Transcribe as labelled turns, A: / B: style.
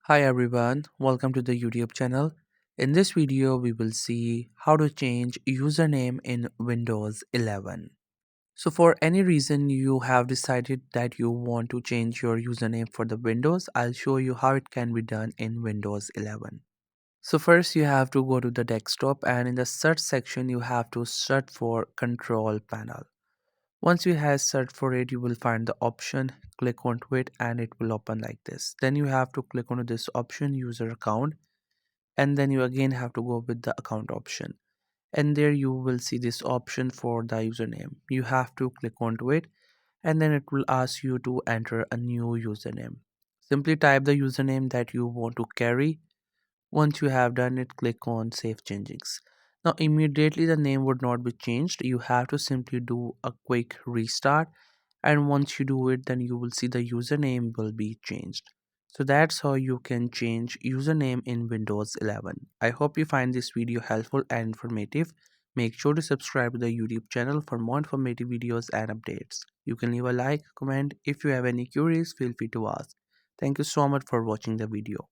A: Hi everyone, welcome to the YouTube channel. In this video, we will see how to change username in Windows 11. So for any reason you have decided that you want to change your username for the Windows, I'll show you how it can be done in Windows 11. So first you have to go to the desktop and in the search section you have to search for control panel. Once you have searched for it, you will find the option, click onto it and it will open like this. Then you have to click onto this option, user account, and then you again have to go with the account option. And there you will see this option for the username. You have to click onto it and then it will ask you to enter a new username. Simply type the username that you want to carry. Once you have done it, click on Save Changes. Now, immediately the name would not be changed. You have to simply do a quick restart, and once you do it, then you will see the username will be changed. So that's how you can change username in Windows 11. I hope you find this video helpful and informative. Make sure to subscribe to the YouTube channel for more informative videos and updates. You can leave a like, comment. If you have any queries, feel free to ask. Thank you so much for watching the video.